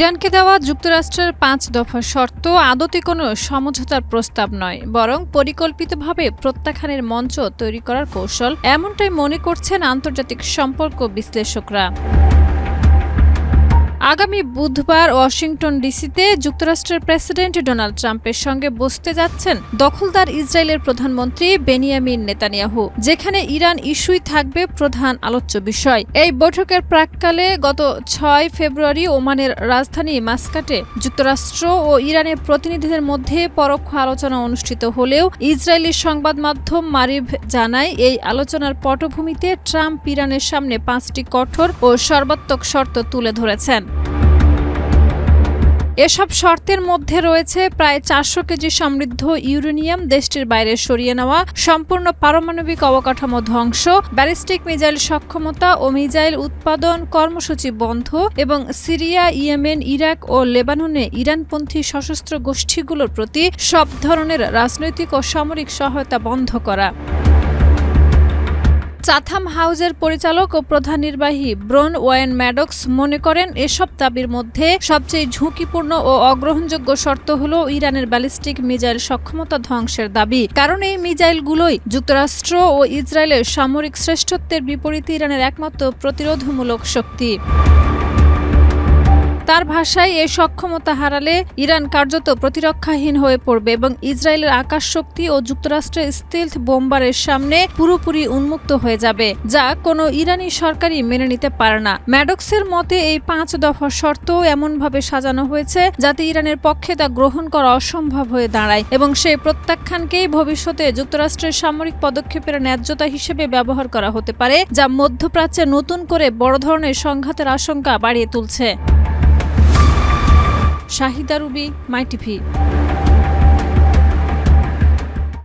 ইরানকে দেওয়া যুক্তরাষ্ট্রের ৫ দফা শর্ত আদতে কোনো সমঝোতার প্রস্তাব নয়, বরং পরিকল্পিতভাবে প্রত্যাখ্যানের মঞ্চ তৈরি করার কৌশল, এমনটাই মনে করছেন আন্তর্জাতিক সম্পর্ক বিশ্লেষকরা। আগামী বুধবার ওয়াশিংটন ডিসিতে যুক্তরাষ্ট্রের প্রেসিডেন্ট ডোনাল্ড ট্রাম্পের সঙ্গে বসতে যাচ্ছেন দখলদার ইসরায়েলের প্রধানমন্ত্রী বেনিয়ামিন নেতানিয়াহু, যেখানে ইরান ইস্যুই থাকবে প্রধান আলোচ্য বিষয়। এই বৈঠকের প্রাক্কালে গত ৬ ফেব্রুয়ারি ওমানের রাজধানী মাস্কাটে যুক্তরাষ্ট্র ও ইরানের প্রতিনিধিদের মধ্যে পরোক্ষ আলোচনা অনুষ্ঠিত হলেও ইসরায়েলি সংবাদ মাধ্যম মারিভ জানায়, এই আলোচনার পটভূমিতে ট্রাম্প ইরানের সামনে ৫টি কঠোর ও সর্বাত্মক শর্ত তুলে ধরেছেন। এসব শর্তের মধ্যে রয়েছে প্রায় ৪০০ কেজি সমৃদ্ধ ইউরেনিয়াম দেশটির বাইরে সরিয়ে নেওয়া, সম্পূর্ণ পারমাণবিক অবকাঠামো ধ্বংস, ব্যালিস্টিক মিসাইল সক্ষমতা ও মিসাইল উৎপাদন কর্মসূচি বন্ধ এবং সিরিয়া, ইয়েমেন, ইরাক ও লেবাননে ইরানপন্থী সশস্ত্র গোষ্ঠীগুলোর প্রতি সব ধরনের রাজনৈতিক ও সামরিক সহায়তা বন্ধ করা। চাথাম হাউজের পরিচালক ও প্রধান নির্বাহী ব্রন ওয়েন ম্যাডক্স মনে করেন, এসব দাবির মধ্যে সবচেয়ে ঝুঁকিপূর্ণ ও অগ্রহণযোগ্য শর্ত হল ইরানের ব্যালিস্টিক মিসাইল সক্ষমতা ধ্বংসের দাবি, কারণ এই মিসাইলগুলোই যুক্তরাষ্ট্র ও ইসরায়েলের সামরিক শ্রেষ্ঠত্বের বিপরীতে ইরানের একমাত্র প্রতিরোধমূলক শক্তি। তার ভাষায়, এই সক্ষমতা হারালে ইরান কার্যত প্রতিরক্ষাহীন হয়ে পড়বে এবং ইসরায়েলের আকাশ শক্তি ও যুক্তরাষ্ট্রের স্টিলথ বোম্বারের সামনে পুরোপুরি উন্মুক্ত হয়ে যাবে, যা কোনো ইরানি সরকারই মেনে নিতে পারে না। ম্যাডক্সের মতে, এই ৫ দফা শর্ত এমনভাবে সাজানো হয়েছে যাতে ইরানের পক্ষে তা গ্রহণ করা অসম্ভব হয়ে দাঁড়ায় এবং সেই প্রত্যাখ্যানকেই ভবিষ্যতে যুক্তরাষ্ট্রের সামরিক পদক্ষেপের ন্যায্যতা হিসেবে ব্যবহার করা হতে পারে, যা মধ্যপ্রাচ্যে নতুন করে বড় ধরনের সংঘাতের আশঙ্কা বাড়িয়ে তুলছে। শাহিদা রুবি, মাই টিভি।